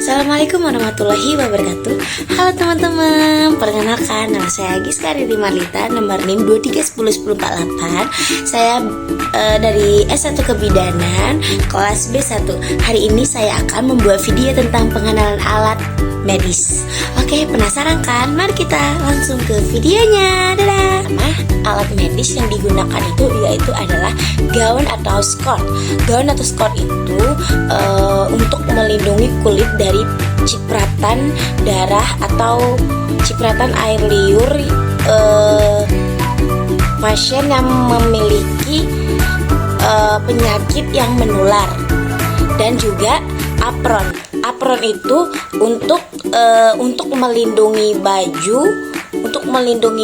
Assalamualaikum warahmatullahi wabarakatuh. Halo teman-teman, perkenalkan nama saya Giska Riri Marlita, nomor NIM 23101048. Saya dari S1 Kebidanan, kelas B1. Hari ini saya akan membuat video tentang pengenalan alat medis. Oke, penasaran kan? Mari kita langsung ke videonya. Dadah. Alat medis yang digunakan itu yaitu adalah gaun atau skort. Gaun atau skort itu untuk melindungi kulit dari cipratan darah atau cipratan air liur pasien yang memiliki penyakit yang menular. Dan juga apron. Apron itu untuk melindungi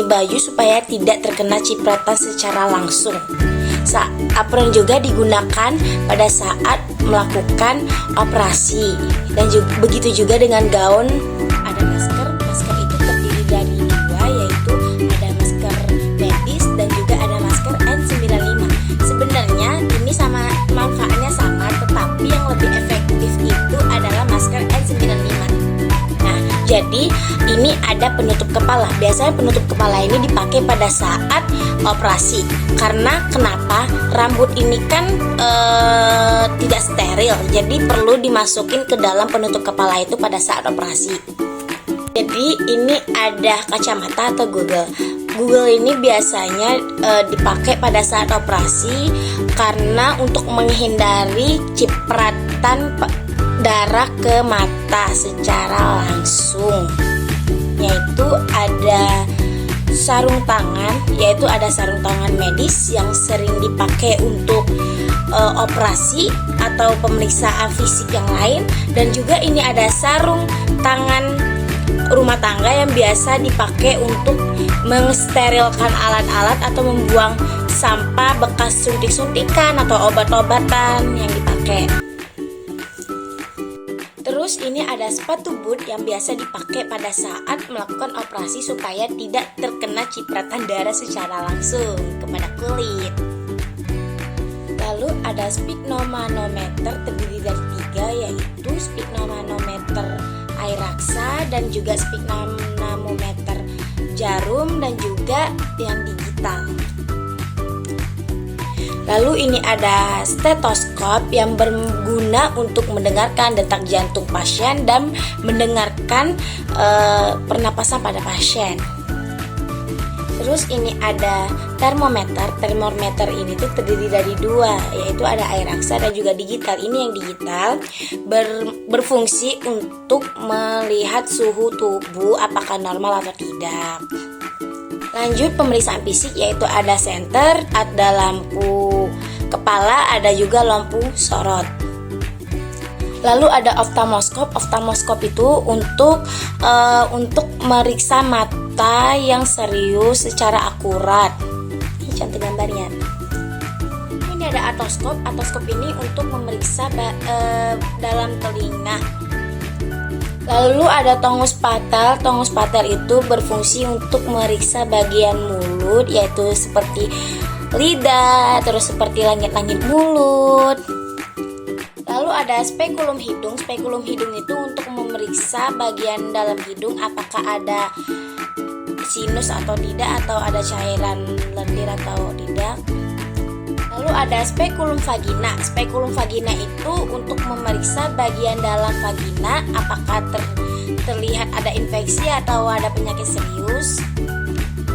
baju supaya tidak terkena cipratan secara langsung. Apron juga digunakan pada saat melakukan operasi. Dan begitu juga dengan gaun. Ada masker. Masker itu terdiri dari dua, yaitu ada masker medis dan juga ada masker N95. Sebenarnya ini manfaatnya sama, tetapi yang lebih efektif itu adalah masker N95. Jadi ini ada penutup kepala. Biasanya penutup kepala ini dipakai pada saat operasi. Karena kenapa? Rambut ini kan tidak steril. Jadi perlu dimasukin ke dalam penutup kepala itu pada saat operasi. Jadi ini ada kacamata atau Google. Google ini biasanya dipakai pada saat operasi karena untuk menghindari cipratan darah ke mata secara langsung. Yaitu ada sarung tangan, medis yang sering dipakai untuk operasi atau pemeriksaan fisik yang lain. Dan juga ini ada sarung tangan rumah tangga yang biasa dipakai untuk mensterilkan alat-alat atau membuang sampah bekas suntik-suntikan atau obat-obatan yang dipakai. Terus ini ada sepatu boot yang biasa dipakai pada saat melakukan operasi supaya tidak terkena cipratan darah secara langsung kepada kulit. Lalu ada sphygmomanometer terdiri dari 3, yaitu sphygmomanometer air raksa dan juga sphygmomanometer jarum dan juga yang digital. Lalu ini ada stetoskop yang berguna untuk mendengarkan detak jantung pasien dan mendengarkan pernapasan pada pasien. Terus ini ada termometer. Termometer ini tuh terdiri dari 2, yaitu ada air raksa dan juga digital. Ini yang digital berfungsi untuk melihat suhu tubuh apakah normal atau tidak. Lanjut pemeriksaan fisik, yaitu ada senter, ada lampu kepala, ada juga lampu sorot. Lalu ada oftalmoskop. Oftalmoskop itu untuk meriksa mata yang serius secara akurat. Ini contoh gambarnya. Ini ada otoskop. Otoskop ini untuk memeriksa dalam telinga. Lalu ada tongus patel. Tongus patel itu berfungsi untuk meriksa bagian mulut, yaitu seperti lidah, terus seperti langit-langit mulut. Lalu ada spekulum hidung. Spekulum hidung itu untuk memeriksa bagian dalam hidung apakah ada sinus atau tidak, atau ada cairan lendir atau tidak. Lalu ada spekulum vagina. Spekulum vagina itu untuk memeriksa bagian dalam vagina apakah terlihat ada infeksi atau ada penyakit serius.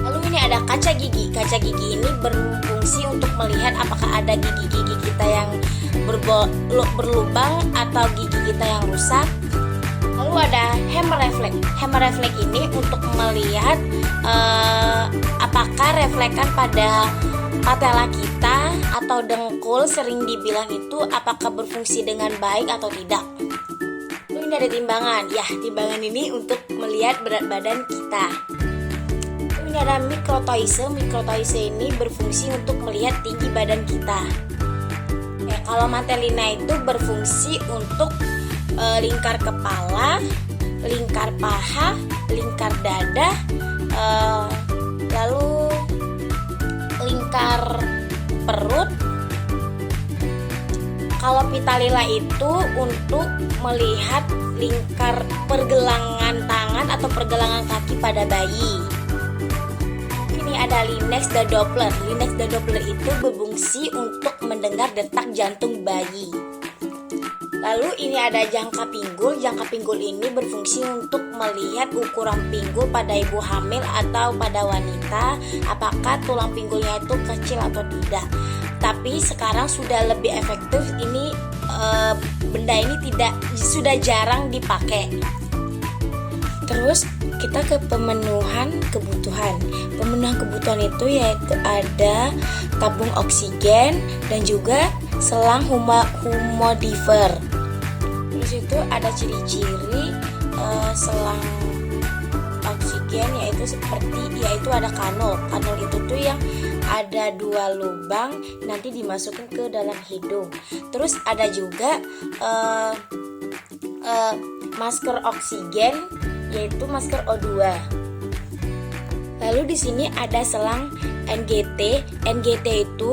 Lalu ini ada kaca gigi. Kaca gigi ini berfungsi untuk melihat apakah ada gigi-gigi kita yang berlubang atau gigi kita yang rusak. Lalu ada hemorefleks. Hemorefleks ini untuk melihat apakah reflekan pada patella kita atau dengkul, sering dibilang itu apakah berfungsi dengan baik atau tidak. Lalu ini ada timbangan. Ya, timbangan ini untuk melihat berat badan kita. Lalu ini ada mikrotoise. Mikrotoise ini berfungsi untuk melihat tinggi badan kita. Ya, kalau mantellina itu berfungsi untuk lingkar kepala, lingkar paha, lingkar dada, lalu lingkar perut. Kalau pita lila itu untuk melihat lingkar pergelangan tangan atau pergelangan kaki pada bayi. Ini ada Lindex dan Doppler. Lindex dan Doppler itu berfungsi untuk mendengar detak jantung bayi. Lalu ini ada jangka pinggul. Jangka pinggul ini berfungsi untuk melihat ukuran pinggul pada ibu hamil atau pada wanita, apakah tulang pinggulnya itu kecil atau tidak. Tapi sekarang sudah lebih efektif, ini benda ini sudah jarang dipakai. Terus kita ke pemenuhan kebutuhan. Pemenuhan kebutuhan itu yaitu ada tabung oksigen dan juga selang humodifer. Terus itu ada ciri-ciri selang oksigen yaitu ada kanul. Kanul itu tuh yang ada 2 lubang nanti dimasukin ke dalam hidung. Terus ada juga masker oksigen yaitu masker O2. Lalu di sini ada selang NGT. NGT itu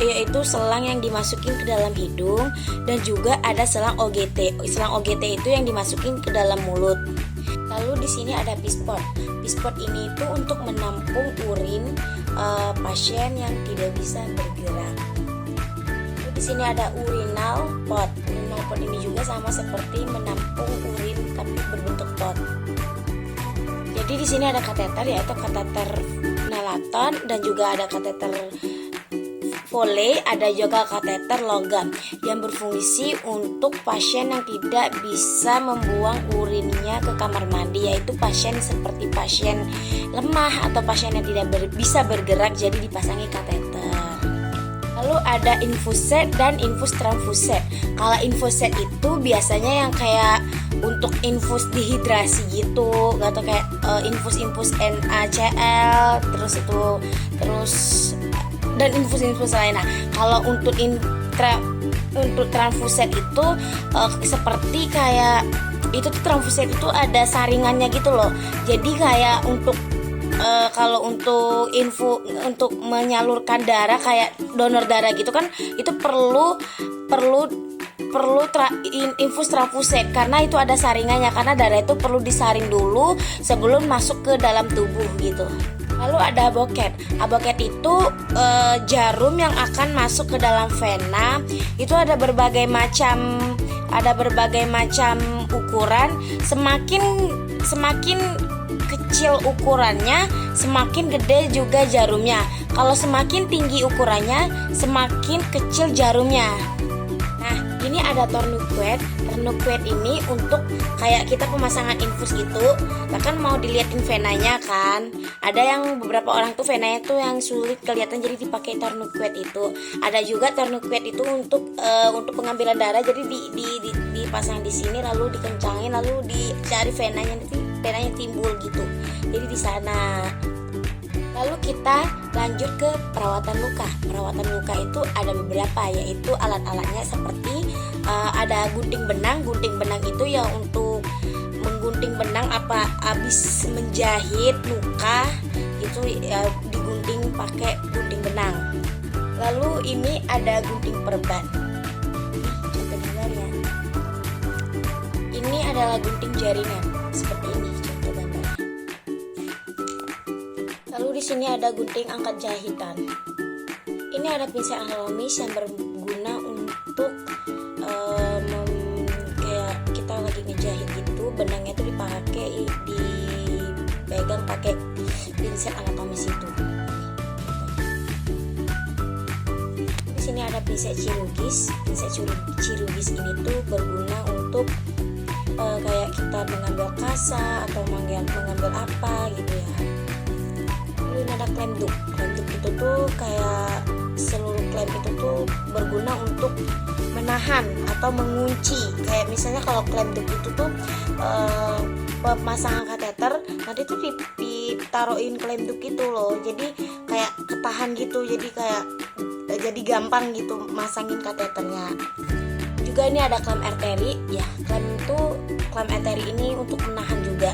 yaitu selang yang dimasukin ke dalam hidung, dan juga ada selang OGT. Selang OGT itu yang dimasukin ke dalam mulut. Lalu di sini ada pispot. Pispot ini itu untuk menampung urin pasien yang tidak bisa bergerak. Lalu di sini ada urinal pot. Urinal pot ini juga sama seperti menampung urin tapi berbentuk pot. Jadi di sini ada kateter yaitu kateter Nalaton, dan juga ada kateter Foley, ada juga kateter logam yang berfungsi untuk pasien yang tidak bisa membuang urinnya ke kamar mandi, yaitu pasien seperti pasien lemah atau pasien yang tidak bisa bergerak, jadi dipasangi kateter. Lalu ada infuset dan infus transfuset. Kalau infuset itu biasanya yang kayak untuk infus dehidrasi gitu, atau kayak infus NaCl, terus dan infus lainnya. Kalau untuk transfuset itu seperti kayak itu tuh, transfuset itu ada saringannya gitu loh. Jadi kayak kalau untuk menyalurkan darah kayak donor darah gitu kan, itu perlu infus transfuset karena itu ada saringannya, karena darah itu perlu disaring dulu sebelum masuk ke dalam tubuh gitu. Lalu ada aboket. Aboket itu jarum yang akan masuk ke dalam vena. Itu ada berbagai macam ukuran. Semakin kecil ukurannya, semakin gede juga jarumnya. Kalau semakin tinggi ukurannya, semakin kecil jarumnya. Nah, ini ada tourniquet. Tourniquet ini untuk kayak kita pemasangan infus gitu. Nah, kan mau diliatin venanya kan. Ada yang beberapa orang tuh venanya tuh yang sulit kelihatan, jadi dipakai tourniquet itu. Ada juga tourniquet itu untuk pengambilan darah, jadi dipasang di sini lalu dikencangin lalu dicari venanya, nanti venanya timbul gitu. Jadi di sana. Lalu kita lanjut ke perawatan luka. Perawatan luka itu ada beberapa, yaitu alat-alatnya seperti ada gunting benang. Gunting benang itu ya untuk menggunting benang habis menjahit luka itu ya, digunting pakai gunting benang. Lalu ini ada gunting perban. Contoh gambarnya. Ini adalah gunting jaringan seperti ini contoh gambarnya. Lalu di sini ada gunting angkat jahitan. Ini ada pincel anatomis yang berguna untuk kayak kita lagi ngejahit gitu, benangnya itu dipegang pakai pincel anatomis itu. Di sini ada pincel chirurgis. Pincel chirurgis ini tuh berguna untuk kayak kita mengambil kasa atau mengambil apa gitu ya. Lalu ini ada klem duk. Klem duk itu tuh kayak seluruh klem itu tuh berguna untuk menahan atau mengunci. Kayak misalnya kalau klem duk itu tuh pemasangan kateter, nanti tuh ditaruhin klem duk itu loh. Jadi kayak ketahan gitu. Jadi gampang gitu masangin kateternya. Juga ini ada klem arteri ya. Klem arteri ini untuk menahan juga.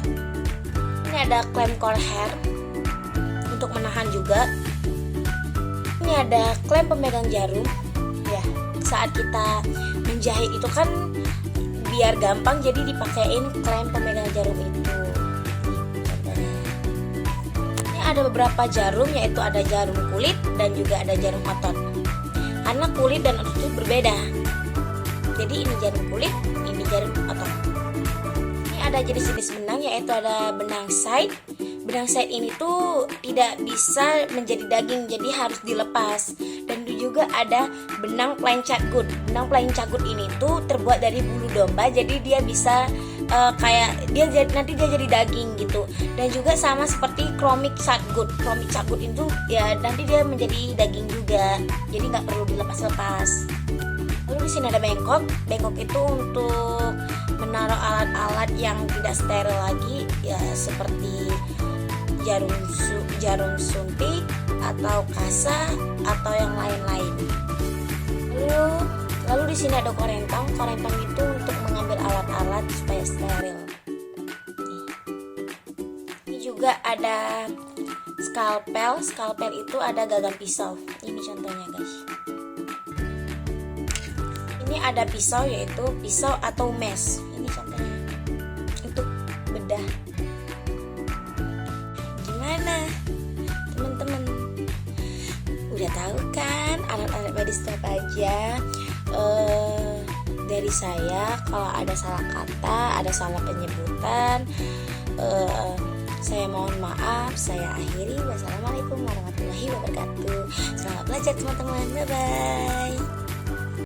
Ini ada klem Colher untuk menahan juga. Ini ada klem pemegang jarum ya. saat kita menjahit itu kan biar gampang, jadi dipakein klem pemegang jarum itu. Ini ada beberapa jarum, yaitu ada jarum kulit dan juga ada jarum otot. Karena kulit dan otot itu berbeda, jadi ini jarum kulit, ini jarum otot. Ini ada jenis-jenis benang, yaitu ada benang side. Benang side ini tuh tidak bisa menjadi daging, jadi harus dilepas. Dan juga ada benang plain catgut. Benang plain catgut ini tuh terbuat dari bulu domba, jadi dia bisa kayak nanti dia jadi daging gitu. Dan juga sama seperti chromik catgut. Chromik catgut itu ya nanti dia menjadi daging juga, jadi nggak perlu dilepas-lepas. Lalu di sini ada bengkok. Bengkok itu untuk menaruh alat-alat yang tidak steril lagi, ya seperti jarum suntik atau kasa atau yang lain-lain. Lalu di sini ada korentang. Korentang itu untuk mengambil alat-alat supaya steril. Ini juga ada skalpel. Skalpel itu ada gagang pisau. Ini contohnya, guys. Ini ada pisau, yaitu pisau atau mes. Ini contohnya untuk bedah. Gimana teman-teman, udah tahu kan alat-alat medis apa aja? Dari saya, kalau ada salah kata, ada salah penyebutan, saya mohon maaf. Saya akhiri. Wassalamualaikum warahmatullahi wabarakatuh. Selamat belajar teman-teman, bye bye.